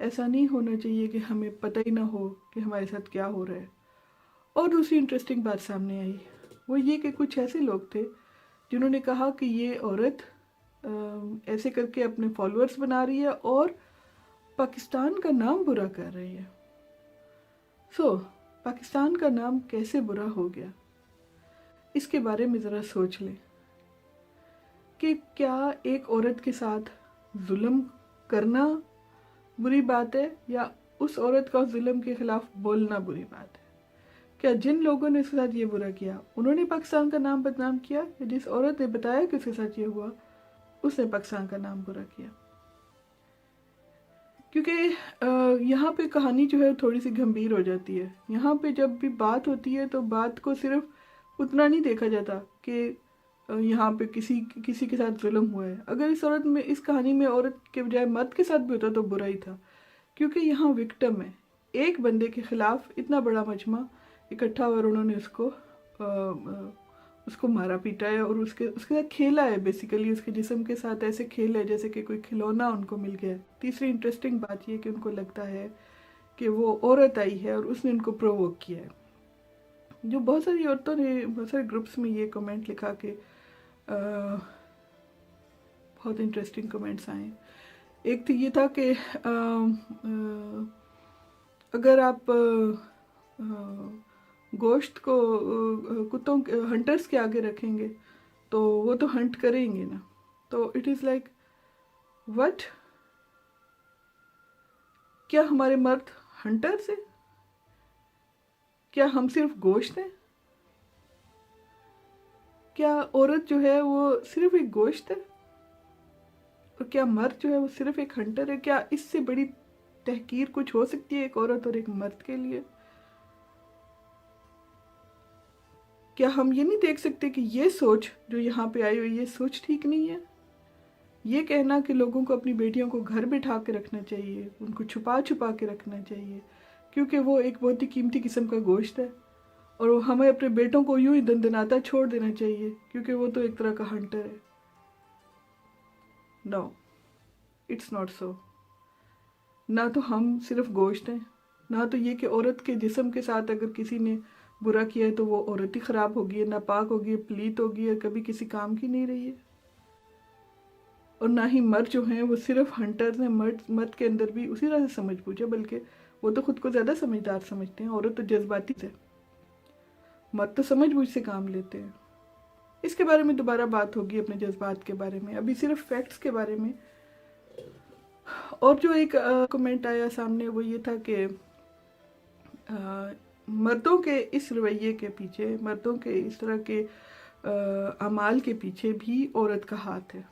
ایسا نہیں ہونا چاہیے کہ ہمیں پتہ ہی نہ ہو کہ ہمارے ساتھ کیا ہو رہا ہے۔ اور دوسری انٹرسٹنگ بات سامنے آئی، وہ یہ کہ کچھ ایسے لوگ تھے جنہوں نے کہا کہ یہ عورت ایسے کر کے اپنے فالوورز بنا رہی ہے اور پاکستان کا نام برا کر رہی ہے۔ پاکستان کا نام کیسے برا ہو گیا، اس کے بارے میں ذرا سوچ لیں کہ کیا ایک عورت کے ساتھ ظلم کرنا بری بات ہے یا اس عورت کا اس ظلم کے خلاف بولنا بری بات ہے؟ کیا جن لوگوں نے اس کے ساتھ یہ برا کیا انہوں نے پاکستان کا نام بدنام کیا، یا جس عورت نے بتایا کہ اس کے ساتھ یہ ہوا اس نے پاکستان کا نام برا کیا؟ کیونکہ یہاں پہ کہانی جو ہے تھوڑی سی گھمبیر ہو جاتی ہے۔ یہاں پہ جب بھی بات ہوتی ہے تو بات کو صرف اتنا نہیں دیکھا جاتا کہ یہاں پہ کسی کے ساتھ ظلم ہوا ہے۔ اگر اس کہانی میں عورت کے بجائے مرد کے ساتھ بھی ہوتا تو برا ہی تھا، کیونکہ یہاں وکٹم ہے، ایک بندے کے خلاف اتنا بڑا مجمع اکٹھا اور انہوں نے اس کو مارا پیٹا ہے اور اس کے ساتھ کھیلا ہے، بیسیکلی اس کے جسم کے ساتھ ایسے کھیلا ہے جیسے کہ کوئی کھلونا ان کو مل گیا ہے۔ تیسری انٹرسٹنگ بات یہ کہ ان کو لگتا ہے کہ وہ عورت آئی ہے اور اس نے ان کو پرووک کیا ہے۔ جو بہت ساری عورتوں نے بہت سارے گروپس میں یہ کمنٹ لکھا کہ بہت انٹرسٹنگ کمنٹس آئے۔ ایک تو یہ تھا کہ اگر آپ گوشت کو کتوں ہنٹرز کے آگے رکھیں گے تو وہ تو ہنٹ کریں گے نا، تو اٹ از لائک وٹ، کیا ہمارے مرد ہنٹرز ہیں؟ کیا ہم صرف گوشت ہیں؟ کیا عورت جو ہے وہ صرف ایک گوشت ہے؟ اور کیا مرد جو ہے وہ صرف ایک ہنٹر ہے؟ کیا اس سے بڑی تحقیر کچھ ہو سکتی ہے ایک عورت اور ایک مرد کے لیے؟ کیا ہم یہ نہیں دیکھ سکتے کہ یہ سوچ جو یہاں پہ آئی ہوئی یہ سوچ ٹھیک نہیں ہے؟ یہ کہنا کہ لوگوں کو اپنی بیٹیوں کو گھر بٹھا کے رکھنا چاہیے، ان کو چھپا کے رکھنا چاہیے کیونکہ وہ ایک بہت ہی قیمتی قسم کا گوشت ہے، اور ہمیں اپنے بیٹوں کو یوں ہی دندناتا چھوڑ دینا چاہیے کیونکہ وہ تو ایک طرح کا ہنٹر ہے۔ نو، اٹس ناٹ سو۔ نہ تو ہم صرف گوشت ہیں، نہ تو یہ کہ عورت کے جسم کے ساتھ اگر کسی نے برا کیا ہے تو وہ عورت ہی خراب ہوگی ہے، ناپاک ہوگی ہے، پلیت ہوگی ہے، کبھی کسی کام کی نہیں رہی ہے۔ اور نہ ہی مرد جو ہیں وہ صرف ہنٹرز ہیں۔ مرد کے اندر بھی اسی طرح سے سمجھ بوجھ ہے، بلکہ وہ تو خود کو زیادہ سمجھدار سمجھتے ہیں، عورت تو جذباتی ہے، مرد تو سمجھ بوجھ سے کام لیتے ہیں۔ اس کے بارے میں دوبارہ بات ہوگی، اپنے جذبات کے بارے میں، ابھی صرف فیکٹس کے بارے میں۔ اور جو ایک کمنٹ آیا سامنے وہ یہ تھا کہ مردوں کے اس رویے کے پیچھے، مردوں کے اس طرح کے اعمال کے پیچھے بھی عورت کا ہاتھ ہے،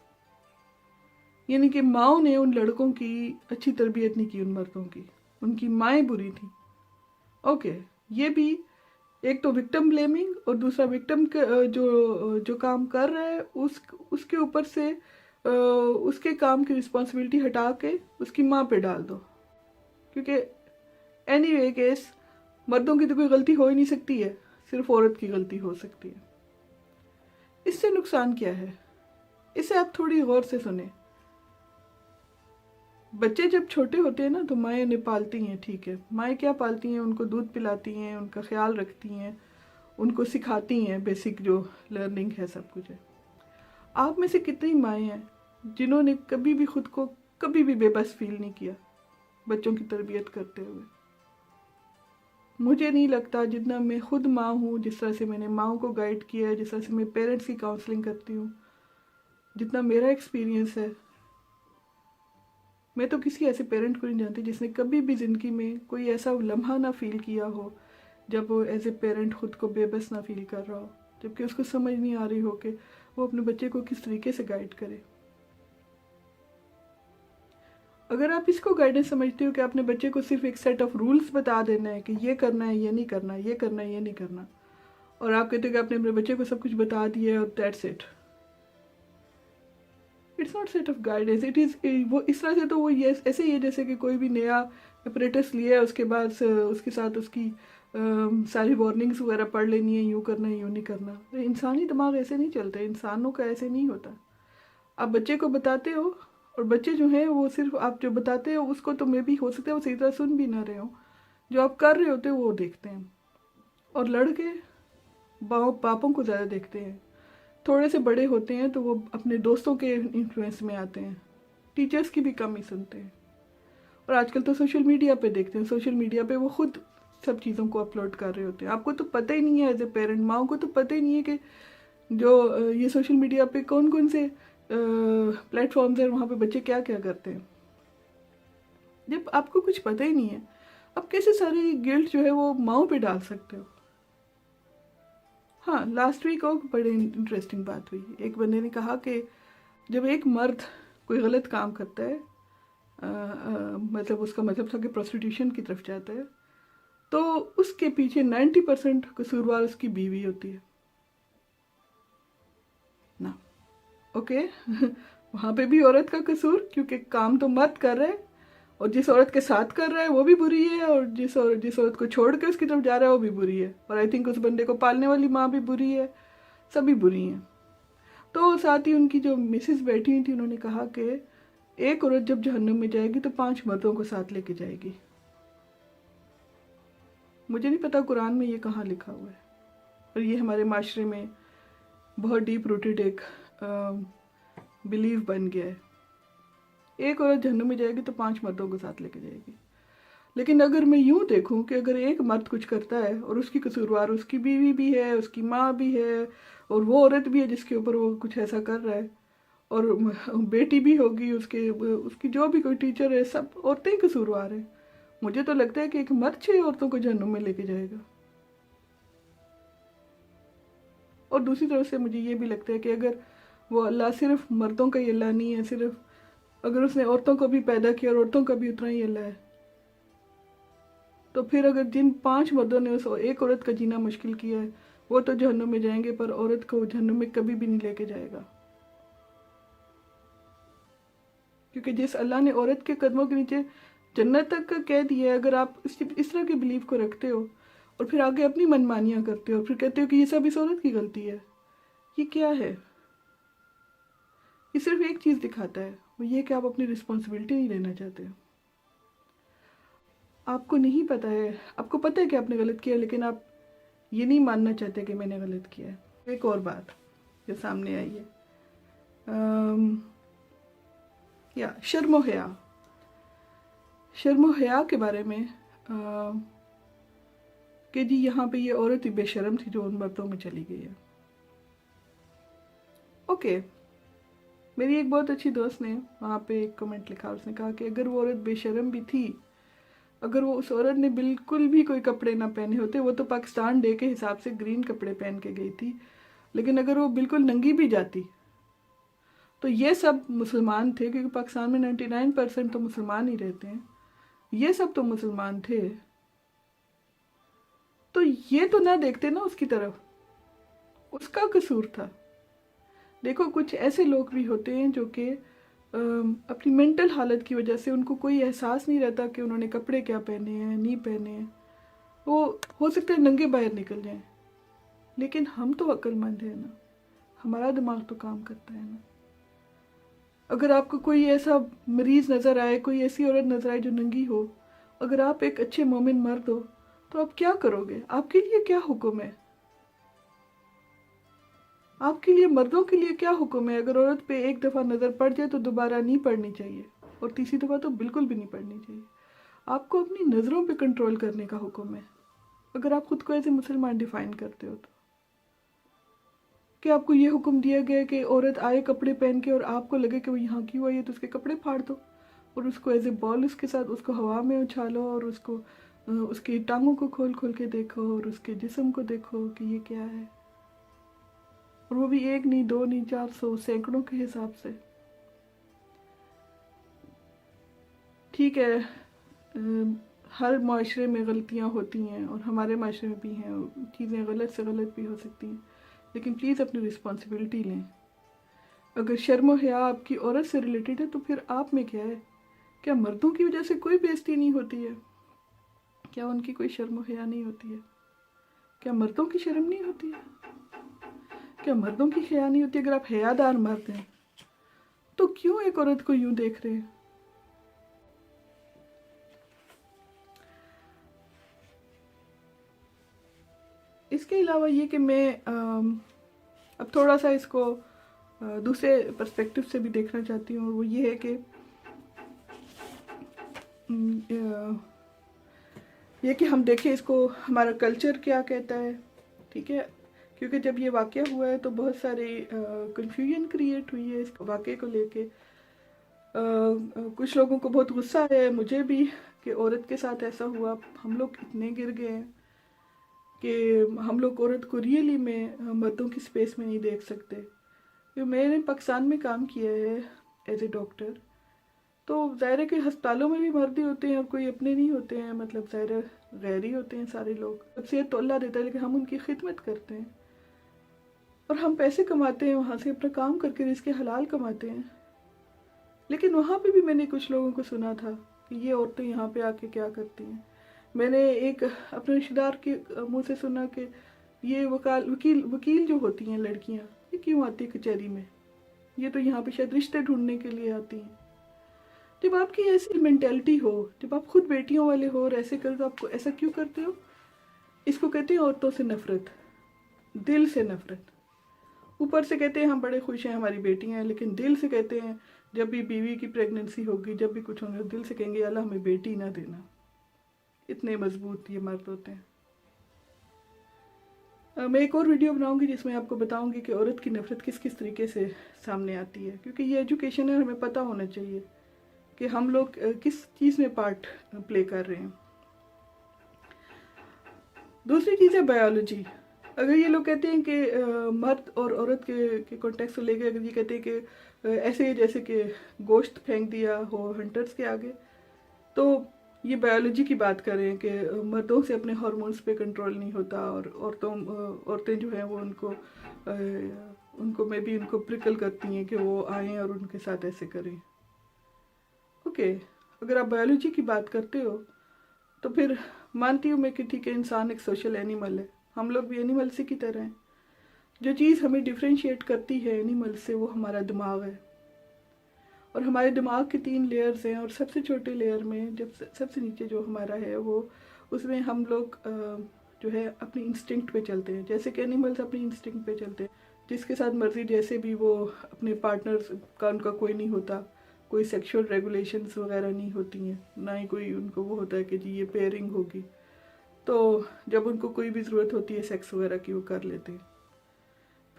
یعنی کہ ماؤں نے ان لڑکوں کی اچھی تربیت نہیں کی، ان مردوں کی، ان کی مائیں بری تھیں۔ اوکے، یہ بھی ایک تو وکٹم بلیمنگ، اور دوسرا وکٹم جو کام کر رہا ہے اس کے اوپر سے اس کے کام کی رسپانسبلٹی ہٹا کے اس کی ماں پہ ڈال دو، کیونکہ اینی وے کیس مردوں کی تو کوئی غلطی ہو ہی نہیں سکتی ہے، صرف عورت کی غلطی ہو سکتی ہے۔ اس سے نقصان کیا ہے؟ اسے آپ تھوڑی غور سے سنیں۔ بچے جب چھوٹے ہوتے ہیں نا تو مائیں انہیں پالتی ہیں، ٹھیک ہے، مائیں کیا پالتی ہیں؟ ان کو دودھ پلاتی ہیں، ان کا خیال رکھتی ہیں، ان کو سکھاتی ہیں، بیسک جو لرننگ ہے سب کچھ ہے۔ آپ میں سے کتنی مائیں ہیں جنہوں نے کبھی بھی خود کو کبھی بھی بے بس فیل نہیں کیا بچوں کی تربیت کرتے ہوئے؟ مجھے نہیں لگتا، جتنا میں خود ماں ہوں، جس طرح سے میں نے ماؤں کو گائیڈ کیا ہے، جس طرح سے میں پیرنٹس کی کاؤنسلنگ کرتی ہوں، جتنا میرا ایکسپیرینس ہے، میں تو کسی ایسے پیرنٹ کو نہیں جانتی جس نے کبھی بھی زندگی میں کوئی ایسا لمحہ نہ فیل کیا ہو جب وہ ایز اے پیرنٹ خود کو بے بس نہ فیل کر رہا ہو، جبکہ اس کو سمجھ نہیں آ رہی ہو کہ وہ اپنے بچے کو کس طریقے سے گائیڈ کرے۔ اگر آپ اس کو گائیڈنس سمجھتے ہو کہ اپنے بچے کو صرف ایک سیٹ آف رولز بتا دینا ہے کہ یہ کرنا ہے، یہ نہیں کرنا، یہ کرنا ہے، یہ نہیں کرنا، اور آپ کہتے ہو کہ آپ نے اپنے بچے کو سب کچھ بتا دیا ہے اور that's it, it's not set of guidance, it is وہ اس طرح سے تو وہ ایسے ہی ہے جیسے کہ کوئی بھی نیا اپریٹس لیا ہے، اس کے بعد اس کے ساتھ اس کی ساری وارننگس وغیرہ پڑھ لینی ہے، یوں کرنا ہے، یوں نہیں کرنا۔ انسانی دماغ ایسے نہیں چلتا، انسانوں کا ایسے نہیں ہوتا۔ آپ بچے کو بتاتے ہو اور بچے جو ہیں وہ صرف آپ جو بتاتے ہیں اس کو تو میں بھی ہو سکتا ہے وہ صحیح طرح سن بھی نہ رہے ہوں، جو آپ کر رہے ہوتے ہیں وہ دیکھتے ہیں. اور لڑکے باپوں کو زیادہ دیکھتے ہیں. تھوڑے سے بڑے ہوتے ہیں تو وہ اپنے دوستوں کے انفلوئنس میں آتے ہیں، ٹیچرز کی بھی کم ہی سنتے ہیں. اور آج کل تو سوشل میڈیا پہ دیکھتے ہیں، سوشل میڈیا پہ وہ خود سب چیزوں کو اپلوڈ کر رہے ہوتے ہیں. آپ کو تو پتہ ہی نہیں ہے ایز اے پیرنٹ، ماؤں کو تو پتہ ہی نہیں ہے کہ جو یہ سوشل میڈیا پہ کون کون سے پلیٹ فارمز ہیں، وہاں پہ بچے کیا کیا کرتے ہیں. جب آپ کو کچھ پتہ ہی نہیں ہے، آپ کیسے ساری گلٹ جو ہے وہ ماؤں پہ ڈال سکتے ہو. ہاں، لاسٹ ویک اور بڑے انٹرسٹنگ بات ہوئی. ایک بندے نے کہا کہ جب ایک مرد کوئی غلط کام کرتا ہے، مطلب اس کا مطلب تھا کہ پروسٹیٹیوشن کی طرف جاتا ہے، تو اس کے پیچھے 90% قصوروار اس کی بیوی ہوتی ہے نا. اوکے وہاں پہ بھی عورت کا قصور، کیونکہ کام تو مرد کر رہا ہے، اور جس عورت کے ساتھ کر رہا ہے وہ بھی بری ہے، اور جس عورت کو چھوڑ کے اس کی طرف جا رہا ہے وہ بھی بری ہے. اور آئی تھنک اس بندے کو پالنے والی ماں بھی بری ہے، سبھی بری ہیں. تو ساتھ ہی ان کی جو مسز بیٹھی ہوئی تھی، انہوں نے کہا کہ ایک عورت جب جہنم میں جائے گی تو 5 مردوں کو ساتھ لے کے جائے گی. مجھے نہیں پتا قرآن میں یہ کہاں لکھا ہوا ہے، اور یہ ہمارے معاشرے میں بہت ڈیپ روٹیڈ ایک بلیف بن گیا ہے. ایک عورت جہنم میں جائے گی تو 5 مردوں کو ساتھ لے کے جائے گی. لیکن اگر میں یوں دیکھوں کہ اگر ایک مرد کچھ کرتا ہے اور اس کی قصوروار اس کی بیوی بھی ہے، اس کی ماں بھی ہے، اور وہ عورت بھی ہے جس کے اوپر وہ کچھ ایسا کر رہا ہے، اور بیٹی بھی ہوگی اس کی جو بھی کوئی ٹیچر ہے، سب عورتیں ہی قصوروار ہیں. مجھے تو لگتا ہے کہ ایک مرد 6 عورتوں کو جہنم میں لے کے جائے گا. اور دوسری طرف سے مجھے یہ بھی لگتا ہے کہ اگر وہ اللہ صرف مردوں کا ہی اللہ نہیں ہے، صرف اگر اس نے عورتوں کو بھی پیدا کیا اور عورتوں کا بھی اتنا ہی اللہ ہے، تو پھر اگر جن 5 مردوں نے اس ایک عورت کا جینا مشکل کیا ہے وہ تو جہنم میں جائیں گے، پر عورت کو جہنم میں کبھی بھی نہیں لے کے جائے گا. کیونکہ جس اللہ نے عورت کے قدموں کے نیچے جنت تک کا کہہ دیا ہے، اگر آپ اس طرح کے بلیف کو رکھتے ہو اور پھر آگے اپنی منمانیاں کرتے ہو، پھر کہتے ہو کہ یہ سب اس عورت کی غلطی ہے، یہ کیا ہے؟ یہ صرف ایک چیز دکھاتا ہے، وہ یہ کہ آپ اپنی رسپانسبلٹی نہیں لینا چاہتے. آپ کو نہیں پتا ہے، آپ کو پتہ ہے کہ آپ نے غلط کیا، لیکن آپ یہ نہیں ماننا چاہتے کہ میں نے غلط کیا ہے. ایک اور بات جو سامنے آئی ہے، یا شرم و حیا. شرم و حیا کے بارے میں کہ جی یہاں پہ یہ عورت ہی بے شرم تھی جو ان مردوں میں چلی گئی ہے. اوکے، میری ایک بہت اچھی دوست نے وہاں پہ ایک کمنٹ لکھا، اس نے کہا کہ اگر وہ عورت بے شرم بھی تھی، اگر وہ اس عورت نے بالکل بھی کوئی کپڑے نہ پہنے ہوتے، وہ تو پاکستان ڈے کے حساب سے گرین کپڑے پہن کے گئی تھی، لیکن اگر وہ بالکل ننگی بھی جاتی تو یہ سب مسلمان تھے، کیونکہ پاکستان میں 99% تو مسلمان ہی رہتے ہیں، یہ سب تو مسلمان تھے، تو یہ تو نہ دیکھتے نا اس کی طرف، اس کا قصور تھا. دیکھو کچھ ایسے لوگ بھی ہوتے ہیں جو کہ اپنی مینٹل حالت کی وجہ سے ان کو کوئی احساس نہیں رہتا کہ انہوں نے کپڑے کیا پہنے ہیں نہیں پہنے ہیں، وہ ہو سکتا ہے ننگے باہر نکل جائیں. لیکن ہم تو عقل مند ہیں نا، ہمارا دماغ تو کام کرتا ہے نا. اگر آپ کو کوئی ایسا مریض نظر آئے، کوئی ایسی عورت نظر آئے جو ننگی ہو، اگر آپ ایک اچھے مومن مرد ہو تو آپ کیا کرو گے؟ آپ کے لیے کیا حکم ہے؟ آپ کے لیے، مردوں کے لیے کیا حکم ہے؟ اگر عورت پہ ایک دفعہ نظر پڑ جائے تو دوبارہ نہیں پڑنی چاہیے، اور تیسری دفعہ تو بالکل بھی نہیں پڑنی چاہیے. آپ کو اپنی نظروں پہ کنٹرول کرنے کا حکم ہے، اگر آپ خود کو ایسے مسلمان ڈیفائن کرتے ہو تو. کہ آپ کو یہ حکم دیا گیا کہ عورت آئے کپڑے پہن کے اور آپ کو لگے کہ وہ یہاں کیوں آئی ہے تو اس کے کپڑے پھاڑ دو، اور اس کو ایز اے بال اس کے ساتھ اس کو ہوا میں اچھالو، اور اس کی ٹانگوں کو کھول کھول کے دیکھو، اور اس کے جسم کو دیکھو کہ یہ کیا ہے، اور وہ بھی ایک نہیں، 2 نہیں، 400 سینکڑوں کے حساب سے. ٹھیک ہے، ہر معاشرے میں غلطیاں ہوتی ہیں، اور ہمارے معاشرے میں بھی ہیں، چیزیں غلط سے غلط بھی ہو سکتی ہیں، لیکن پلیز اپنی رسپانسبلٹی لیں. اگر شرم و حیا آپ کی عورت سے ریلیٹڈ ہے تو پھر آپ میں کیا ہے؟ کیا مردوں کی وجہ سے کوئی بےعزتی نہیں ہوتی ہے؟ کیا ان کی کوئی شرم و حیا نہیں ہوتی ہے؟ کیا مردوں کی شرم نہیں ہوتی ہے؟ کیا مردوں کی حیا نہیں ہوتی؟ اگر آپ حیا دار مرد ہیں تو کیوں ایک عورت کو یوں دیکھ رہے ہیں؟ اس کے علاوہ یہ کہ میں اب تھوڑا سا اس کو دوسرے پرسپیکٹیو سے بھی دیکھنا چاہتی ہوں، اور وہ یہ ہے کہ یہ کہ ہم دیکھیں اس کو ہمارا کلچر کیا کہتا ہے، ٹھیک ہے؟ کیونکہ جب یہ واقعہ ہوا ہے تو بہت ساری کنفیوژن کریٹ ہوئی ہے اس واقعے کو لے کے. کچھ لوگوں کو بہت غصہ ہے، مجھے بھی، کہ عورت کے ساتھ ایسا ہوا. ہم لوگ اتنے گر گئے ہیں کہ ہم لوگ عورت کو ریئلی میں مردوں کی سپیس میں نہیں دیکھ سکتے. میں نے پاکستان میں کام کیا ہے ایز اے ڈاکٹر، تو ظاہر ہے کہ ہسپتالوں میں بھی مرد ہی ہوتے ہیں اور کوئی اپنے نہیں ہوتے ہیں، مطلب ظاہر ہے غیر ہی ہوتے ہیں سارے لوگ. صحت تو اللہ دیتا ہے لیکن ہم ان کی خدمت کرتے ہیں اور ہم پیسے کماتے ہیں وہاں سے، اپنا کام کر کے رزق حلال کماتے ہیں. لیکن وہاں پہ بھی میں نے کچھ لوگوں کو سنا تھا کہ یہ عورتیں یہاں پہ آ کے کیا کرتی ہیں. میں نے ایک اپنے رشتہ دار کے منہ سے سنا کہ یہ وکیل جو ہوتی ہیں لڑکیاں، یہ کیوں آتی ہے کچہری میں؟ یہ تو یہاں پہ شاید رشتے ڈھونڈنے کے لیے آتی ہیں. جب آپ کی ایسی مینٹیلٹی ہو، جب آپ خود بیٹیوں والے ہو اور ایسے کرتے، آپ کو ایسا کیوں کرتے ہو؟ اس کو کہتے ہیں عورتوں سے نفرت، دل سے نفرت. اوپر سے کہتے ہیں ہم بڑے خوش ہیں ہماری بیٹیاں ہیں، لیکن دل سے کہتے ہیں جب بھی بیوی کی پریگننسی ہوگی، جب بھی کچھ ہوگا، دل سے کہیں گے اللہ ہمیں بیٹی نہ دینا. اتنے مضبوط یہ مرد ہوتے ہیں. میں ایک اور ویڈیو بناؤں گی جس میں آپ کو بتاؤں گی کہ عورت کی نفرت کس کس طریقے سے سامنے آتی ہے، کیونکہ یہ ایجوکیشن ہے، ہمیں پتہ ہونا چاہیے کہ ہم لوگ کس چیز میں پارٹ پلے کر رہے ہیں. دوسری چیز ہے بایولوجی. اگر یہ لوگ کہتے ہیں کہ مرد اور عورت کے کانٹیکس کو لے کے، اگر یہ کہتے ہیں کہ ایسے جیسے کہ گوشت پھینک دیا ہو ہنٹرز کے آگے، تو یہ بایولوجی کی بات کر رہے ہیں کہ مردوں سے اپنے ہارمونز پہ کنٹرول نہیں ہوتا، اور عورتیں جو ہیں وہ ان کو میں بھی ان کو پرکل کرتی ہیں کہ وہ آئیں اور ان کے ساتھ ایسے کریں. اوکے، اگر آپ بایولوجی کی بات کرتے ہو تو پھر مانتی ہوں میں کہ ٹھیک ہے، انسان ایک سوشل اینیمل ہے، ہم لوگ بھی اینیمل سے کی طرح ہیں. جو چیز ہمیں ڈیفرینشیٹ کرتی ہے اینیمل سے وہ ہمارا دماغ ہے، اور ہمارے دماغ کے 3 لیئرز ہیں، اور سب سے چھوٹے لیئر میں جب سب سے نیچے جو ہمارا ہے وہ اس میں ہم لوگ جو ہے اپنی انسٹنکٹ پہ چلتے ہیں، جیسے کہ اینیملز اپنی انسٹنکٹ پہ چلتے ہیں، جس کے ساتھ مرضی جیسے بھی وہ اپنے پارٹنر کا ان کا کوئی نہیں ہوتا، کوئی سیکشول ریگولیشنز وغیرہ نہیں ہوتی ہیں، نہ ہی کوئی ان کو وہ ہوتا ہے کہ جی یہ پیئرنگ ہوگی. تو جب ان کو کوئی بھی ضرورت ہوتی ہے سیکس وغیرہ کی وہ کر لیتے ہیں.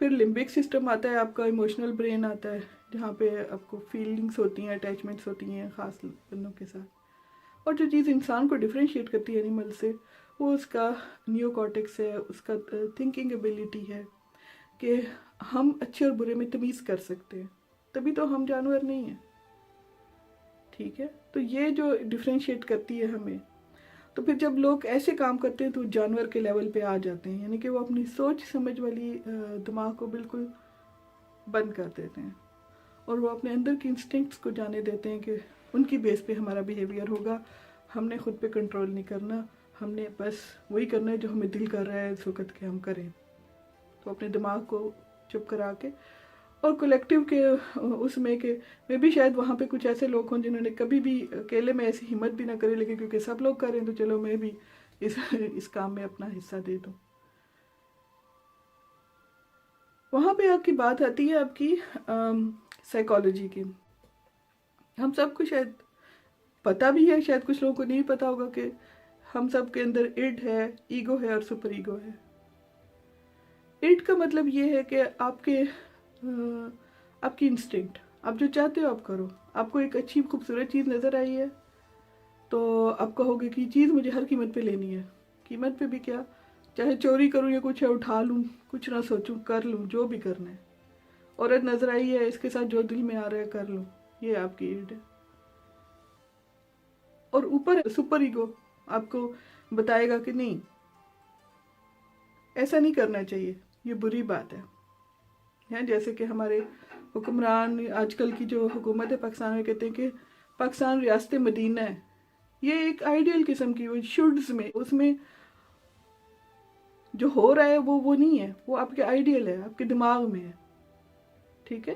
پھر لمبک سسٹم آتا ہے، آپ کا ایموشنل برین آتا ہے، جہاں پہ آپ کو فیلنگس ہوتی ہیں، اٹیچمنٹس ہوتی ہیں خاص بندوں کے ساتھ. اور جو چیز انسان کو ڈفرینشیٹ کرتی ہے اینیمل سے وہ اس کا نیو کارٹیکس ہے، اس کا تھنکنگ ایبیلٹی ہے کہ ہم اچھے اور برے میں تمیز کر سکتے ہیں. تبھی تو ہم جانور نہیں ہیں، ٹھیک ہے؟ تو یہ جو ڈفرینشیٹ کرتی ہے ہمیں. تو پھر جب لوگ ایسے کام کرتے ہیں تو جانور کے لیول پہ آ جاتے ہیں، یعنی کہ وہ اپنی سوچ سمجھ والی دماغ کو بالکل بند کر دیتے ہیں، اور وہ اپنے اندر کی انسٹنکٹس کو جانے دیتے ہیں کہ ان کی بیس پہ ہمارا بیہیویئر ہوگا، ہم نے خود پہ کنٹرول نہیں کرنا، ہم نے بس وہی کرنا ہے جو ہمیں دل کر رہا ہے اس وقت کہ ہم کریں. تو اپنے دماغ کو چپ کرا کے، اور کولیکٹیو کے اس میں بھی شاید وہاں پہ کچھ ایسے لوگ ہوں جنہوں نے کبھی بھی اکیلے میں ایسی ہمت بھی نہ کرے، لیکن کیونکہ سب لوگ کر رہے ہیں تو چلو میں بھی اس کام میں اپنا حصہ دے دوں. وہاں پہ آپ کی بات آتی ہے آپ کی سائیکالوجی کی. ہم سب کو شاید پتہ بھی ہے، شاید کچھ لوگوں کو نہیں پتہ ہوگا کہ ہم سب کے اندر اڈ ہے، ایگو ہے اور سپر ایگو ہے. اڈ کا مطلب یہ ہے کہ آپ کی انسٹنکٹ، آپ جو چاہتے ہو آپ کرو. آپ کو ایک اچھی خوبصورت چیز نظر آئی ہے تو آپ کہو گے کہ یہ چیز مجھے ہر قیمت پہ لینی ہے. قیمت پہ بھی کیا، چاہے چوری کروں یا کچھ ہے اٹھا لوں، کچھ نہ سوچوں، کر لوں جو بھی کرنا ہے. عورت نظر آئی ہے، اس کے ساتھ جو دل میں آ رہا ہے کر لوں. یہ آپ کی ایڈ ہے. اور اوپر سپر ایگو آپ کو بتائے گا کہ نہیں، ایسا نہیں کرنا چاہیے، یہ بری بات ہے. جیسے کہ ہمارے حکمران آج کل کی جو حکومت ہے پاکستان میں کہتے ہیں کہ پاکستان ریاست مدینہ ہے. یہ ایک آئیڈیل قسم کی شوڈز میں، اس میں جو ہو رہا ہے وہ نہیں ہے، وہ آپ کے آئیڈیل ہے، آپ کے دماغ میں ہے، ٹھیک ہے؟